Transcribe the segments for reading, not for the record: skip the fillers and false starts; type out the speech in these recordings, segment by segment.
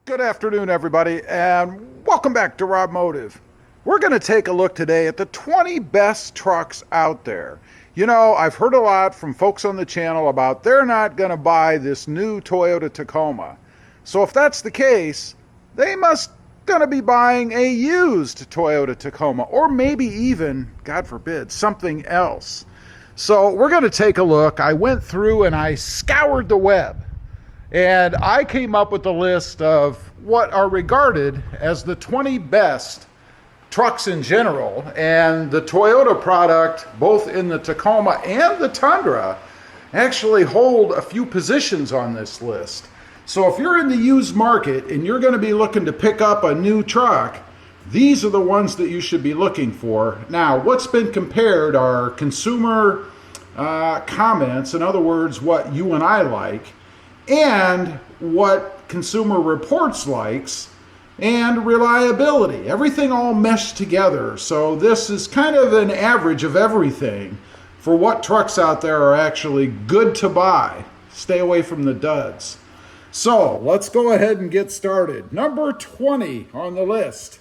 Good afternoon, everybody, and welcome back to RobMotive. We're going to take a look today at the 20 best trucks out there. You know, I've heard a lot from folks on the channel about they're not going to buy this new Toyota Tacoma. So if that's the case, they must going to be buying a used Toyota Tacoma, or maybe even, God forbid, something else. So we're going to take a look. I went through and I scoured the web. And I came up with a list of what are regarded as the 20 best trucks in general. And the Toyota product, both in the Tacoma and the Tundra, actually hold a few positions on this list. So if you're in the used market and you're going to be looking to pick up a new truck, these are the ones that you should be looking for. Now, what's been compared are consumer comments, in other words, what you and I like, and what Consumer Reports likes, and reliability. Everything all meshed together. So this is kind of an average of everything for what trucks out there are actually good to buy. Stay away from the duds. So let's go ahead and get started. Number 20 on the list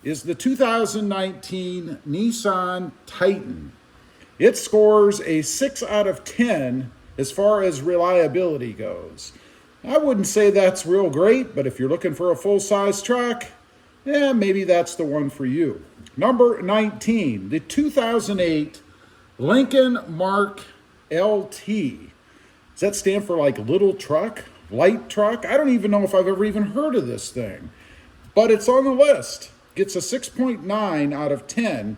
is the 2019 Nissan Titan. It scores a 6 out of 10 as far as reliability goes. I wouldn't say that's real great, but if you're looking for a full-size truck, maybe that's the one for you. Number 19, the 2008 Lincoln Mark LT. Does that stand for like little truck, light truck? I don't even know if I've ever even heard of this thing, but it's on the list. Gets a 6.9 out of 10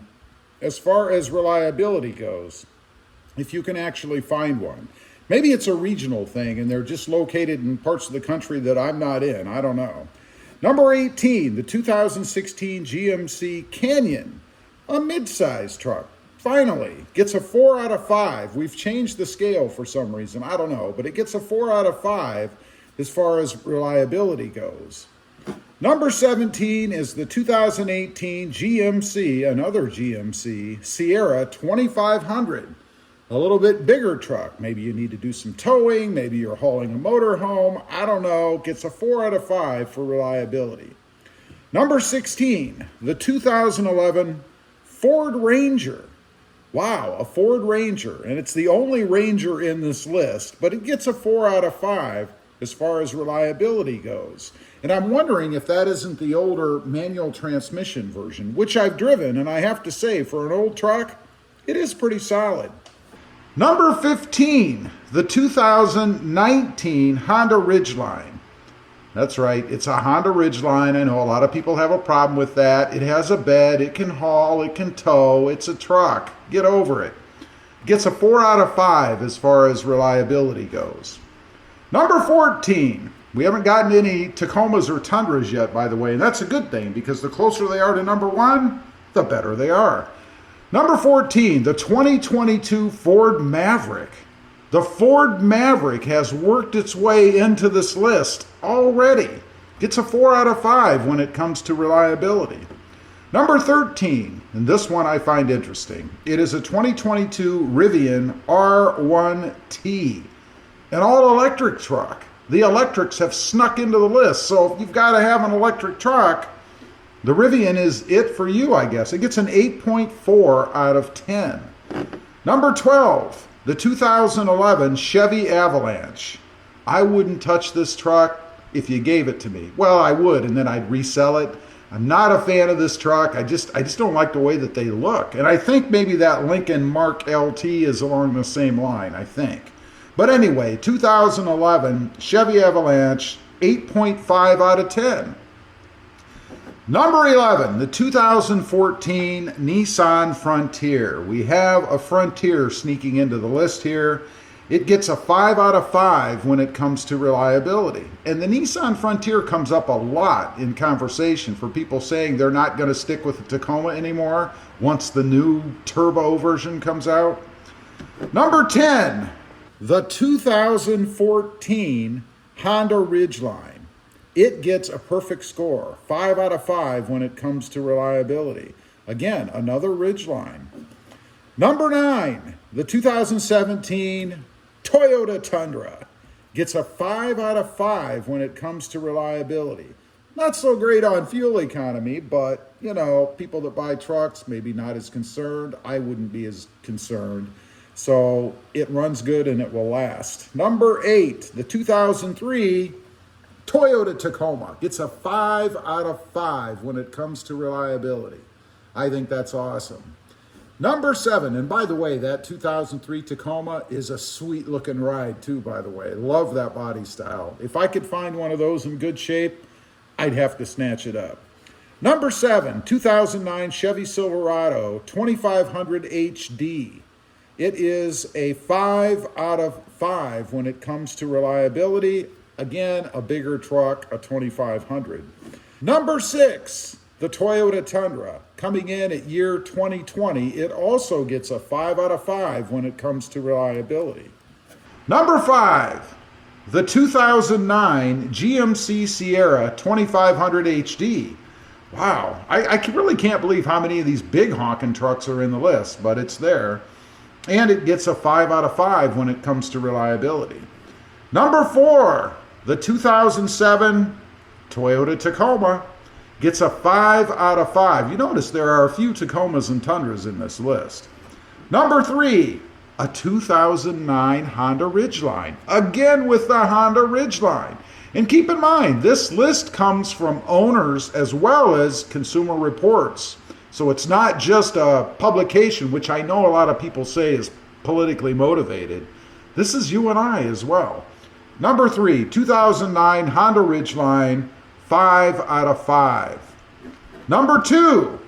as far as reliability goes, if you can actually find one. Maybe it's a regional thing and they're just located in parts of the country that I'm not in. I don't know. Number 18, the 2016 GMC Canyon, a mid-size truck. Finally, gets a 4 out of 5. We've changed the scale for some reason. I don't know, but it gets a 4 out of 5 as far as reliability goes. Number 17 is the 2018 GMC, another GMC, Sierra 2500. A little bit bigger truck. Maybe you need to do some towing. Maybe you're hauling a motor home. I don't know. Gets a 4 out of 5 for reliability. Number 16, the 2011 Ford Ranger. Wow, a Ford Ranger. And it's the only Ranger in this list, but it gets a 4 out of 5 as far as reliability goes. And I'm wondering if that isn't the older manual transmission version, which I've driven, and I have to say, for an old truck, it is pretty solid. Number 15, the 2019 Honda Ridgeline. That's right, it's a Honda Ridgeline. I know a lot of people have a problem with that. It has a bed, it can haul, it can tow, it's a truck. Get over it. Gets a 4 out of 5 as far as reliability goes. Number 14, we haven't gotten any Tacomas or Tundras yet, by the way, and that's a good thing because the closer they are to number 1, the better they are. Number 14, the 2022 Ford Maverick. The Ford Maverick has worked its way into this list already. Gets a 4 out of 5 when it comes to reliability. Number 13, and this one I find interesting. It is a 2022 Rivian R1T, an all-electric truck. The electrics have snuck into the list, so if you've got to have an electric truck, the Rivian is it for you, I guess. It gets an 8.4 out of 10. Number 12, the 2011 Chevy Avalanche. I wouldn't touch this truck if you gave it to me. Well, I would, and then I'd resell it. I'm not a fan of this truck. I just don't like the way that they look. And I think maybe that Lincoln Mark LT is along the same line, I think. But anyway, 2011 Chevy Avalanche, 8.5 out of 10. Number 11, the 2014 Nissan Frontier. We have a Frontier sneaking into the list here. It gets a 5 out of 5 when it comes to reliability. And the Nissan Frontier comes up a lot in conversation for people saying they're not going to stick with the Tacoma anymore once the new turbo version comes out. Number 10, the 2014 Honda Ridgeline. It gets a perfect score, 5 out of 5 when it comes to reliability. Again, another Ridgeline. Number 9, the 2017 Toyota Tundra. Gets a 5 out of 5 when it comes to reliability. Not so great on fuel economy, but you know, people that buy trucks maybe not as concerned. I wouldn't be as concerned. So it runs good and it will last. Number 8, the 2003 Toyota Tacoma gets a 5 out of 5 when it comes to reliability. I think that's awesome. Number 7, and by the way, that 2003 Tacoma is a sweet looking ride too, by the way. Love that body style. If I could find one of those in good shape, I'd have to snatch it up. Number 7, 2009 Chevy Silverado 2500 HD. It is a 5 out of 5 when it comes to reliability. Again, a bigger truck, a 2500. Number 6, the Toyota Tundra, coming in at year 2020. It also gets a 5 out of 5 when it comes to reliability. Number 5, the 2009 GMC Sierra 2500 HD. Wow, I really can't believe how many of these big honking trucks are in the list, but it's there. And it gets a 5 out of 5 when it comes to reliability. Number 4, the 2007 Toyota Tacoma gets a 5 out of 5. You notice there are a few Tacomas and Tundras in this list. Number 3, a 2009 Honda Ridgeline. Again with the Honda Ridgeline. And keep in mind, this list comes from owners as well as Consumer Reports. So it's not just a publication, which I know a lot of people say is politically motivated. This is you and I as well. Number 3, 2009 Honda Ridgeline, 5 out of 5. Number 2,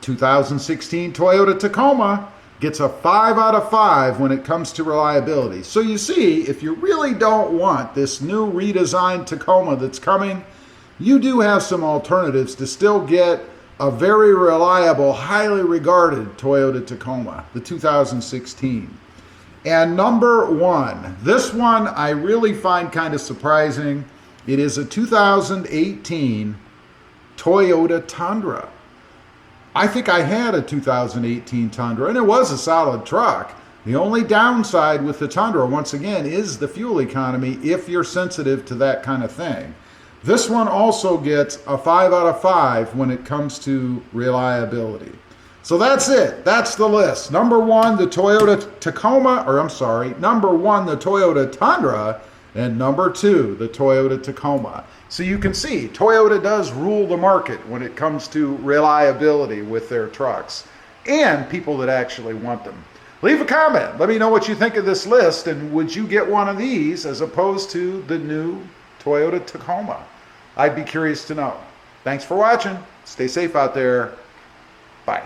2016 Toyota Tacoma gets a 5 out of 5 when it comes to reliability. So you see, if you really don't want this new redesigned Tacoma that's coming, you do have some alternatives to still get a very reliable, highly regarded Toyota Tacoma, the 2016. And number 1, this one I really find kind of surprising. It is a 2018 Toyota Tundra. I think I had a 2018 Tundra, and it was a solid truck. The only downside with the Tundra, once again, is the fuel economy if you're sensitive to that kind of thing. This one also gets a 5 out of 5 when it comes to reliability. So that's it. That's the list. Number 1, the Toyota Tacoma, number 1, the Toyota Tundra, and number 2, the Toyota Tacoma. So you can see, Toyota does rule the market when it comes to reliability with their trucks and people that actually want them. Leave a comment. Let me know what you think of this list, and would you get one of these as opposed to the new Toyota Tacoma? I'd be curious to know. Thanks for watching. Stay safe out there. Bye.